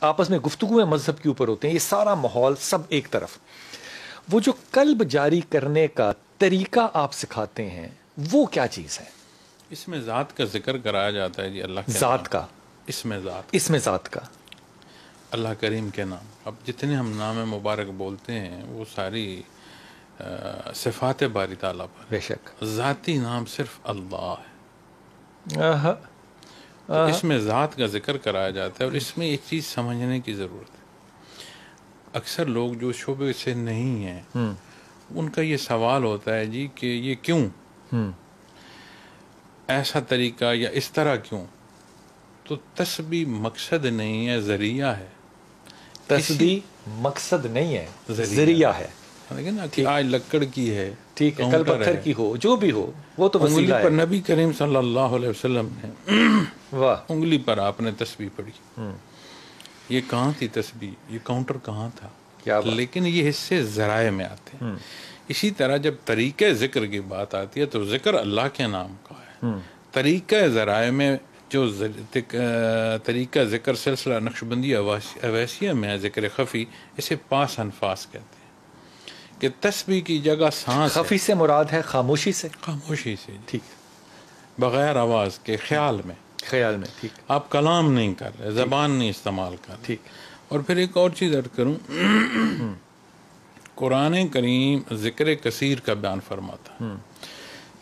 آپس میں گفتگو میں مذہب کے اوپر ہوتے ہیں، یہ سارا ماحول سب ایک طرف، وہ جو قلب جاری کرنے کا طریقہ آپ سکھاتے ہیں وہ کیا چیز ہے؟ اس میں ذات کا ذکر کرایا جاتا ہے جی، اللہ کے ذات نام کا، اس میں ذات اس میں ذات کا، اللہ کریم کے نام. اب جتنے ہم نام مبارک بولتے ہیں وہ ساری صفات باری تعالیٰ پر. بے شک. ذاتی نام صرف اللہ ہے، آہا. تو اس میں ذات کا ذکر کرایا جاتا ہے. اور اس میں ایک چیز سمجھنے کی ضرورت ہے. اکثر لوگ جو شعبے سے نہیں ہیں ان کا یہ سوال ہوتا ہے جی کہ یہ کیوں ایسا طریقہ یا اس طرح کیوں؟ تو تسبیح مقصد نہیں ہے، ذریعہ ہے. تسبیح مقصد نہیں ہے، ذریعہ ہے. لیکن کہ آج لکڑ کی ہے، ٹھیک ہے، کل پتھر کی ہو، جو بھی ہو وہ تو انگلی وسیلہ پر ہے. نبی کریم صلی اللہ علیہ وسلم نے واہ. انگلی پر آپ نے تسبیح پڑھی. یہ کہاں تھی تسبیح؟ یہ کاؤنٹر کہاں تھا؟ کیا بات. لیکن یہ حصے ذرائع میں آتے ہیں. اسی طرح جب طریقہ ذکر کی بات آتی ہے تو ذکر اللہ کے نام کا ہے. طریقہ ذرائع میں جو طریقہ ذکر سلسلہ نقشبندی اویسیہ میں ہے، ذکر خفی، اسے پاس انفاس کہتے ہیں. کہ تسبیح کی جگہ سانس خفی سے مراد ہے خاموشی سے، خاموشی سے، ٹھیک، بغیر آواز کے، خیال میں، خیال میں. ٹھیک آپ کلام نہیں کر رہے، زبان نہیں استعمال کر رہے. ٹھیک. اور پھر ایک اور چیز عرض کروں، قرآن کریم ذکر کثیر کا بیان فرماتا.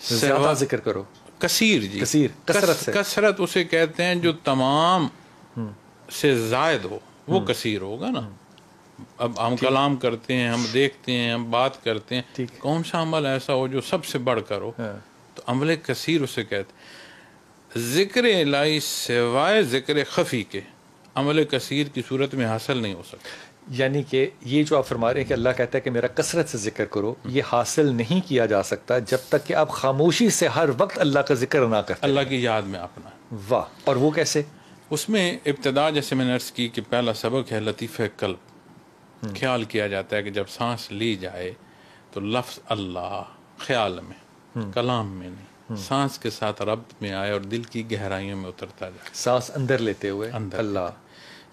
زیادہ ذکر کرو. کثیر جی، کثیر، کثرت سے. کثرت اسے کہتے ہیں جو تمام سے زائد ہو، وہ کثیر ہوگا نا. اب ہم کلام کرتے ہیں، ہم دیکھتے ہیں، ہم بات کرتے ہیں، کون سا عمل ایسا ہو جو سب سے بڑھ کر ہو؟ تو عمل کثیر اسے کہتے ہیں. ذکر الہی سوائے ذکر خفی کے عمل کثیر کی صورت میں حاصل نہیں ہو سکتا. یعنی کہ یہ جو آپ فرما رہے ہیں کہ اللہ کہتا ہے کہ میرا کثرت سے ذکر کرو، یہ حاصل نہیں کیا جا سکتا جب تک کہ آپ خاموشی سے ہر وقت اللہ کا ذکر نہ کرتے، اللہ کی یاد میں اپنا. واہ. اور وہ کیسے؟ اس میں ابتدا جیسے میں نے عرض کی کہ پہلا سبق ہے لطیفہ قلب. خیال کیا جاتا ہے کہ جب سانس لی جائے تو لفظ اللہ خیال میں، کلام میں نہیں، سانس کے ساتھ ربط میں آئے اور دل کی گہرائیوں میں اترتا جائے. سانس اندر لیتے ہوئے اندر اللہ.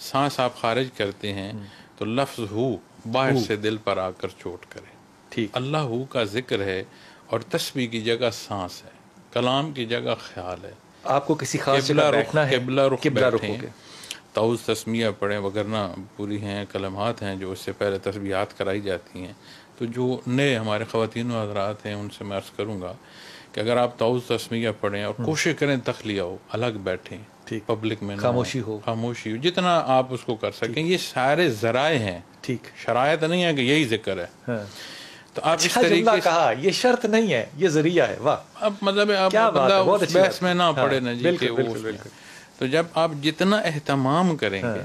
سانس آپ خارج کرتے ہیں تو لفظ ہو باہر سے دل پر آ کر چوٹ کرے. ٹھیک. اللہ ہو کا ذکر ہے اور تسبیح کی جگہ سانس ہے، کلام کی جگہ خیال ہے. آپ کو کسی خاص جگہ بیٹھنا ہے، قبلہ رخ رخ ہو کے تعوذ تسمیہ پڑھیں، وگرنہ پوری ہیں کلمات ہیں جو اس سے پہلے تسبیحات کرائی جاتی ہیں. تو جو نئے ہمارے خواتین و حضرات ہیں ان سے میں عرض کروں گا کہ اگر آپ تعوذ تسمیہ پڑھیں اور کوشش کریں تخلیہ ہو، الگ بیٹھیں، پبلک میں خاموشی ہو، خاموشی ہو، جتنا آپ اس کو کر سکیں. یہ سارے ذرائع ہیں، ٹھیک، شرائط نہیں ہے کہ یہی ذکر ہے. تو آپ اس طریقے طریقے سے کہا یہ شرط نہیں ہے، یہ ذریعہ ہے. واہ. اب مطلب آپ اس بحث میں نہ پڑے نا جی کہ وہ. تو جب آپ جتنا اہتمام کریں گے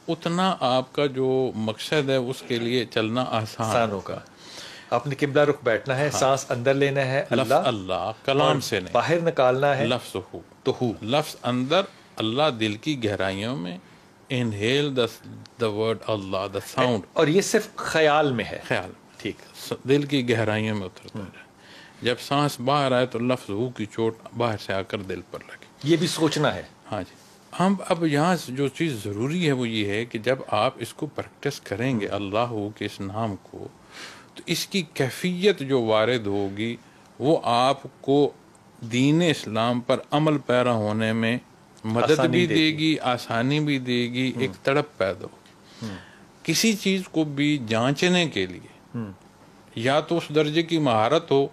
اتنا آپ کا جو مقصد ہے اس کے لیے چلنا آسان ہوگا. آپ نے قبلہ رخ بیٹھنا ہے، سانس اندر لینا ہے اللہ، اللہ کلام سے نہیں، باہر نکالنا ہے لفظ ہو تو ہو، لفظ اندر، اللہ دل کی گہرائیوں میں. Inhale the word Allah, the sound. اور یہ صرف خیال میں ہے، خیال، ٹھیک، دل کی گہرائیوں میں اترتا جائے. جب سانس باہر آئے تو لفظ ہو کی چوٹ باہر سے آ کر دل پر لگے. یہ بھی سوچنا ہے. ہاں جی. ہم اب یہاں جو چیز ضروری ہے وہ یہ ہے کہ جب آپ اس کو پریکٹس کریں گے اللہ ہو کے اس نام کو، تو اس کی کیفیت جو وارد ہوگی وہ آپ کو دین اسلام پر عمل پیرا ہونے میں مدد بھی دے گی، آسانی بھی دے گی، ایک تڑپ پیدا ہوگی. کسی چیز کو بھی جانچنے کے لیے یا تو اس درجے کی مہارت ہو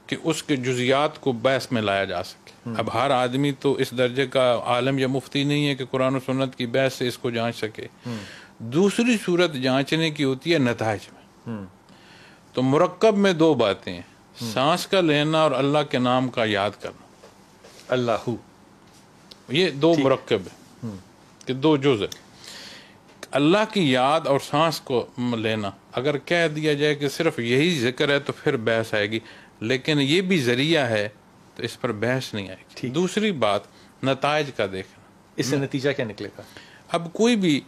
کہ اس کے جزیات کو بحث میں لایا جا سکے. اب ہر آدمی تو اس درجے کا عالم یا مفتی نہیں ہے کہ قرآن و سنت کی بحث سے اس کو جانچ سکے. دوسری صورت جانچنے کی ہوتی ہے نتائج میں. تو مرکب میں دو باتیں ہیں، سانس کا لینا اور اللہ کے نام کا یاد کرنا. اللہ، یہ دو مرکب ہے کہ دو جز ہے. اللہ کی یاد اور سانس کو لینا اگر کہہ دیا جائے کہ صرف یہی ذکر ہے تو پھر بحث آئے گی، لیکن یہ بھی ذریعہ ہے تو اس پر بحث نہیں آئے گی. دوسری بات نتائج کا دیکھنا، اس سے نتیجہ کیا نکلے گا. اب کوئی بھی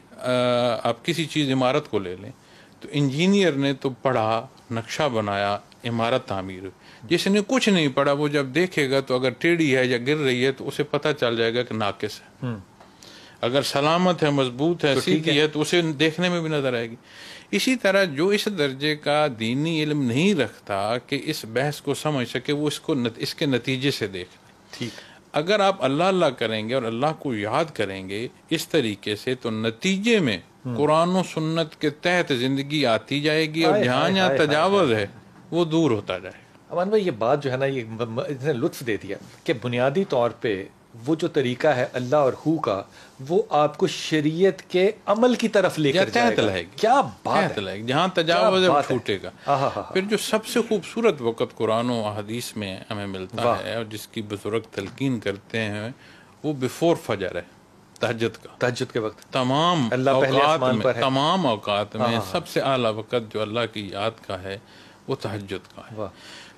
آپ کسی چیز عمارت کو لے لیں تو انجینئر نے تو پڑھا، نقشہ بنایا، عمارت تعمیر ہوئی. جس نے کچھ نہیں پڑھا وہ جب دیکھے گا تو اگر ٹیڑھی ہے یا گر رہی ہے تو اسے پتہ چل جائے گا کہ ناقص ہے. اگر سلامت ہے، مضبوط ہے، سیدھی ہے تو اسے دیکھنے میں بھی نظر آئے گی. اسی طرح جو اس درجے کا دینی علم نہیں رکھتا کہ اس بحث کو سمجھ سکے، وہ اس کے نتیجے سے دیکھ. ٹھیک. اگر آپ اللہ اللہ کریں گے اور اللہ کو یاد کریں گے اس طریقے سے، تو نتیجے میں قرآن و سنت کے تحت زندگی آتی جائے گی، اور جہاں جہاں تجاوز ہے وہ دور ہوتا جائے گا. امان بھائی، یہ بات جو ہے نا، یہ نے لطف دے دیا کہ بنیادی طور پہ وہ جو طریقہ ہے اللہ اور ہو کا، وہ آپ کو شریعت کے عمل کی طرف لے کر جائے گا. کیا بات ہے، جہاں تجاوز ہے وہ چھوٹے گا. پھر جو سب سے خوبصورت وقت قرآن و حدیث میں ہمیں ملتا ہے اور جس کی بزرگ تلقین کرتے ہیں، وہ بیفور فجر ہے، تہجد کا. تہجد کے وقت تمام اللہ پہلے آسمان پر ہے. تمام اوقات میں سب سے اعلیٰ وقت جو اللہ کی یاد کا ہے وہ تہجد کا ہے.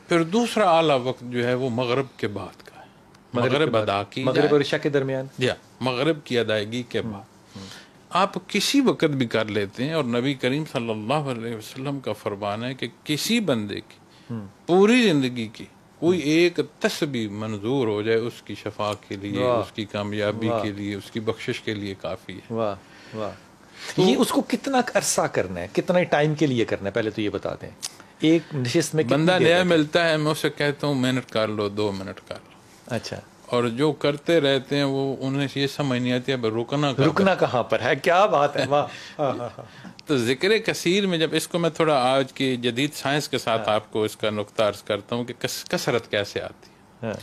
پھر دوسرا اعلیٰ وقت جو ہے وہ مغرب کے بعد کا ہے. مغرب ادا کی مغرب اور عشاء کے درمیان، یا مغرب کی ادائیگی کے بعد آپ کسی وقت بھی کر لیتے ہیں. اور نبی کریم صلی اللہ علیہ وسلم کا فرمان ہے کہ کسی بندے کی پوری زندگی کی کوئی ایک تسبیح منظور ہو جائے، اس کی شفا کے لیے، اس کی کامیابی کے لیے، اس کی بخشش کے لیے کافی ہے. واہ واہ. یہ اس کو کتنا عرصہ کرنا ہے، کتنا ٹائم کے لیے کرنا ہے، پہلے تو یہ بتا دیں. ایک نشست میں بندہ نیا ملتا ہے، میں اسے کہتا ہوں منٹ کر لو، 2 منٹ کر لو. اچھا. اور جو کرتے رہتے ہیں وہ انہیں یہ سمجھ نہیں آتی ہے رکنا کہاں پر ہے. کیا بات ہے. تو ذکر کثیر میں جب اس کو میں تھوڑا آج کی جدید سائنس کے ساتھ آپ کو اس کا نقطہ عرض کرتا ہوں کہ کثرت کیسے آتی ہے.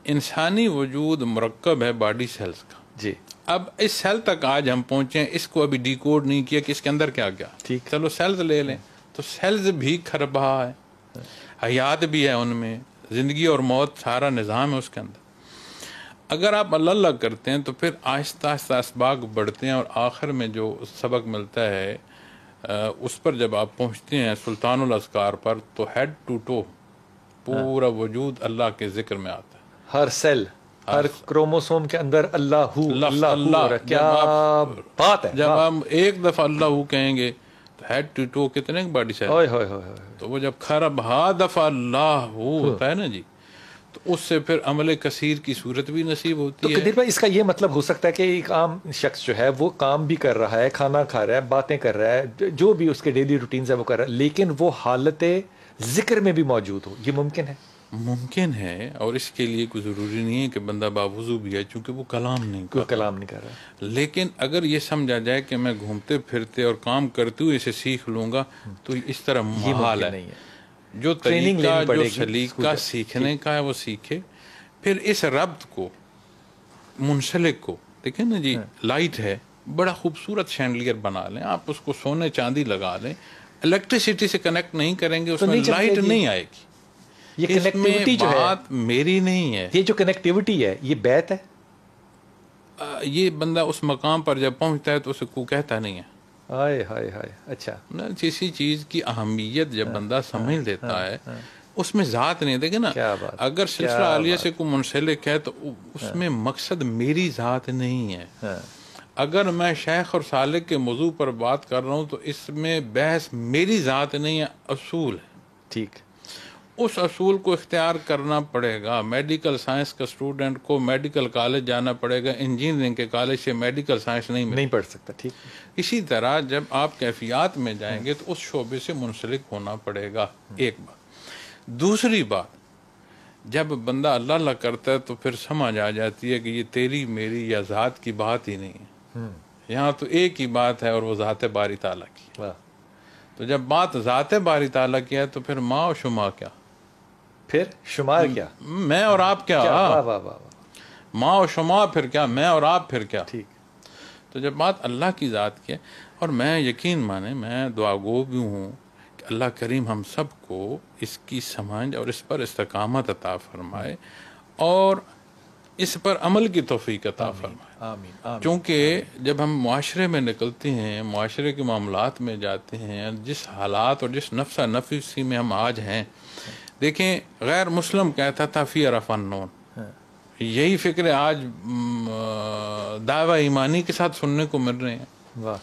انسانی وجود مرکب ہے باڈی سیلز کا. جی. اب اس سیل تک آج ہم پہنچے، اس کو ابھی ڈی کوڈ نہیں کیا کہ اس کے اندر کیا گیا. ٹھیک. چلو سیلز لے لیں، تو سیلز بھی خربہ ہے، حیات بھی ہے ان میں، زندگی اور موت سارا نظام ہے اس کے اندر. اگر آپ اللہ اللہ کرتے ہیں تو پھر آہستہ آہستہ اسباق بڑھتے ہیں، اور آخر میں جو سبق ملتا ہے اس پر جب آپ پہنچتے ہیں سلطان الاذکار پر، تو ہیڈ ٹو ٹو پورا وجود اللہ کے ذکر میں آتا ہے. ہر سیل، ہر کروموسوم کے اندر اللہ ہو، اللہ. کیا بات ہے. جب آپ ایک دفعہ اللہ ہو کہیں گے تو ہیڈ ٹو ٹو کتنے باڈی سیل، تو وہ جب خربہ دفعہ اللہ ہو ہوتا ہے نا جی، تو اس سے پھر عمل کثیر کی صورت بھی نصیب ہوتی ہے. تو قدیر بھائی، اس کا یہ مطلب ہو سکتا ہے کہ ایک عام شخص جو ہے وہ کام بھی کر رہا ہے، کھانا کھا رہا ہے، باتیں کر رہا ہے، جو بھی اس کے ڈیلی روٹینز ہے وہ کر رہا ہے، لیکن وہ حالت ذکر میں بھی موجود ہو. یہ ممکن ہے؟ ممکن ہے. اور اس کے لیے کوئی ضروری نہیں ہے کہ بندہ باوضو بھی ہے، چونکہ وہ کلام نہیں کر رہا. لیکن اگر یہ سمجھا جائے کہ میں گھومتے پھرتے اور کام کرتے ہوئے اسے سیکھ لوں گا، تو اس طرح محال ہے. جو طریقہ، جو سلیقہ سیکھنے کا ہے وہ سیکھے. پھر اس ربط کو، منسلک کو دیکھیں نا جی، لائٹ ہے، بڑا خوبصورت شینڈلیئر بنا لیں آپ، اس کو سونے چاندی لگا لیں، الیکٹریسٹی سے کنیکٹ نہیں کریں گے اس میں لائٹ نہیں آئے گی. یہ کنیکٹیوٹی جو ہے، بات میری نہیں ہے، یہ جو کنیکٹیوٹی ہے یہ بیت ہے. یہ بندہ اس مقام پر جب پہنچتا ہے تو اسے کوئی کہتا نہیں ہے. ہائے ہائے ہائے. اچھا. کسی چیز کی اہمیت جب بندہ سمجھ لیتا ہے، اس میں ذات نہیں. دیکھیں نا، اگر سلسلہ عالیہ سے کوئی منسلک ہے تو اس میں مقصد میری ذات نہیں ہے. اگر میں شیخ اور سالک کے موضوع پر بات کر رہا ہوں تو اس میں بحث میری ذات نہیں ہے، اصول ہے. ٹھیک. اس اصول کو اختیار کرنا پڑے گا. میڈیکل سائنس کا اسٹوڈنٹ کو میڈیکل کالج جانا پڑے گا، انجینئرنگ کے کالج سے میڈیکل سائنس نہیں پڑھ سکتا. ٹھیک. اسی طرح جب آپ کیفیات میں جائیں گے تو اس شعبے سے منسلک ہونا پڑے گا. ایک بات. دوسری بات، جب بندہ اللہ اللہ کرتا ہے تو پھر سمجھ آ جاتی ہے کہ یہ تیری میری یا ذات کی بات ہی نہیں ہے. یہاں تو ایک ہی بات ہے، اور وہ ذات باری تعالیٰ کی. تو جب بات ذات باری تعالیٰ کی ہے تو پھر ماں و شما کیا، پھر شمار کیا، میں اور آپ کیا، ماں و شما پھر کیا، میں اور آپ پھر کیا. ٹھیک. تو جب بات اللہ کی ذات کی ہے، اور میں یقین مانے، میں دعا گو بھی ہوں کہ اللہ کریم ہم سب کو اس کی سمجھ اور اس پر استقامت عطا فرمائے، اور اس پر عمل کی توفیق عطا فرمائے. چونکہ جب ہم معاشرے میں نکلتے ہیں، معاشرے کے معاملات میں جاتے ہیں، جس حالات اور جس نفسہ نفسی میں ہم آج ہیں، دیکھیں غیر مسلم کہتا تھا فیئر آف اننون. یہی فکر آج دعویٰ ایمانی کے ساتھ سننے کو مل رہے ہیں.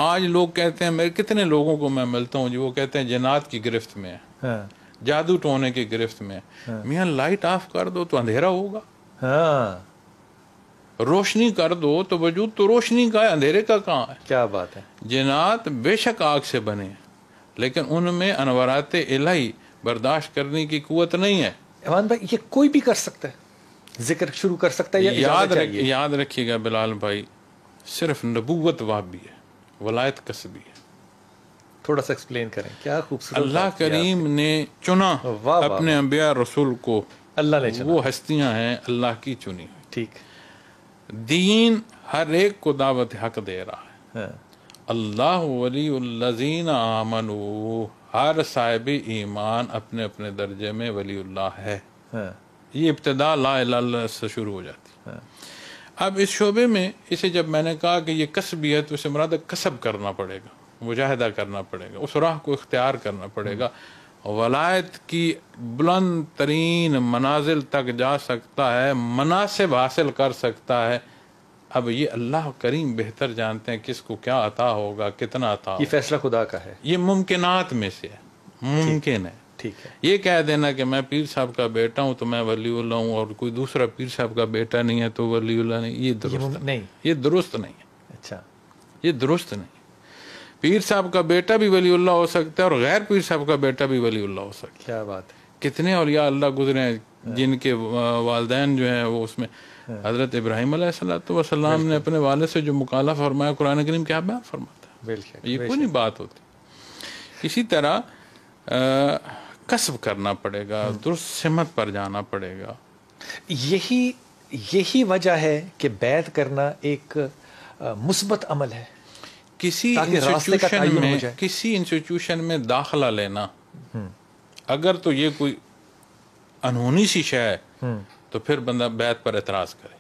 آج لوگ کہتے ہیں، میرے کتنے لوگوں کو میں ملتا ہوں جو وہ کہتے ہیں جنات کی گرفت میں ہے، جادو ٹونے کی گرفت میں ہے. میاں لائٹ آف کر دو تو اندھیرا ہوگا. روشنی کر دو تو وجود تو روشنی کا ہے، اندھیرے کا کہاں ہے؟ کیا بات ہے. جنات بے شک آگ سے بنے ہیں لیکن ان میں انوارات الہی برداشت کرنے کی قوت نہیں ہے. ایمان بھائی یہ کوئی بھی کر سکتا ہے، ذکر شروع کر سکتا ہے یا اجازت چاہیے؟ یاد رکھیے گا بلال بھائی، صرف نبوت وابی ہے، ولایت کسبی ہے. تھوڑا سا ایکسپلین کریں. کیا خوبصورت. اللہ کریم نے چنا اپنے انبیاء رسول کو، اللہ نے چنا، وہ ہستیاں ہیں اللہ کی چنی ہوئی. ٹھیک. دین ہر ایک کو دعوت حق دے رہا ہے. اللہ ولی الذین آمنوا، ہر صاحب ایمان اپنے اپنے درجے میں ولی اللہ ہے. یہ ابتدا لا الہ الا اللہ سے شروع ہو جاتی. اب اس شعبے میں اسے جب میں نے کہا کہ یہ کسبی ہے تو اسے مراد کسب کرنا پڑے گا، مجاہدہ کرنا پڑے گا، اس راہ کو اختیار کرنا پڑے گا. ولایت کی بلند ترین منازل تک جا سکتا ہے، مناصب حاصل کر سکتا ہے. اب یہ اللہ کریم بہتر جانتے ہیں کس کو کیا عطا ہوگا، کتنا عطا ہوگا. یہ فیصلہ خدا کا ہے، یہ ممکنات میں سے ہے، ممکن ہے. ٹھیک ہے. یہ کہہ دینا کہ میں پیر صاحب کا بیٹا ہوں تو میں ولی اللہ ہوں اور کوئی دوسرا پیر صاحب کا بیٹا نہیں ہے تو ولی اللہ نہیں، یہ درست نہیں، یہ درست نہیں ہے. اچھا، یہ درست نہیں. پیر صاحب کا بیٹا بھی ولی اللہ ہو سکتا ہے اور غیر پیر صاحب کا بیٹا بھی ولی اللہ ہو سکتا ہے. کیا بات ہے. کتنے اولیاء اللہ گزرے ہیں جن کے والدین جو ہیں وہ اس میں حضرت ابراہیم علیہ السلام نے اپنے والد سے جو مکالمہ فرمایا قرآن کریم کیا بیان فرماتا ہے. یہ کوئی نہیں بات ہوتی. اسی طرح کسب کرنا پڑے گا، درست سمت پر جانا پڑے گا. یہی وجہ ہے کہ بیعت کرنا ایک مثبت عمل ہے. کسی انسٹیٹیوشن میں داخلہ لینا، اگر تو یہ کوئی انہونی سی شے ہے تو پھر بندہ بیعت پر اعتراض کرے.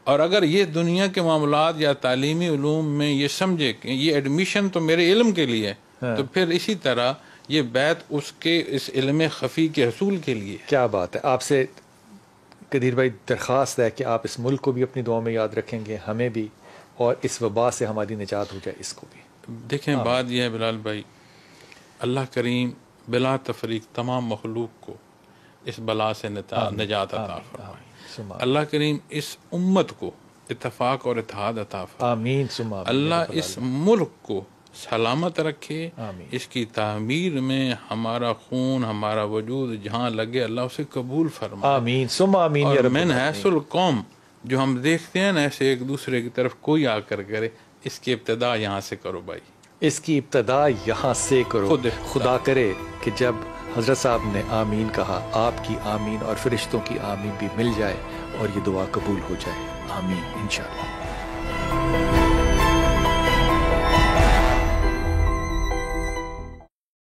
اور اگر یہ دنیا کے معاملات یا تعلیمی علوم میں یہ سمجھے کہ یہ ایڈمیشن تو میرے علم کے لیے ہے، تو پھر اسی طرح یہ بیعت اس کے اس علم خفی کے حصول کے لیے. کیا بات ہے. آپ سے قدیر بھائی درخواست ہے کہ آپ اس ملک کو بھی اپنی دعا میں یاد رکھیں گے، ہمیں بھی، اور اس وبا سے ہماری نجات ہو جائے اس کو بھی. دیکھیں بات یہ ہے بلال بھائی، اللہ کریم بلا تفریق تمام مخلوق کو اس بلا سے نجات عطا فرمائے. اللہ کریم اس امت کو اتفاق اور اتحاد عطا فرمائے. اللہ اس ملک کو سلامت رکھے. اس کی تعمیر میں ہمارا خون، ہمارا وجود جہاں لگے اللہ اسے قبول فرمائے. آمین ثم آمین. اور من حیث القوم جو ہم دیکھتے ہیں نا ایسے ایک دوسرے کی طرف کوئی آ کر کرے، اس کی ابتدا یہاں سے کرو بھائی، اس کی ابتدا یہاں سے کرو. خدا کرے کہ جب حضرت صاحب نے آمین کہا، آپ کی آمین اور فرشتوں کی آمین بھی مل جائے اور یہ دعا قبول ہو جائے. آمین انشاءاللہ.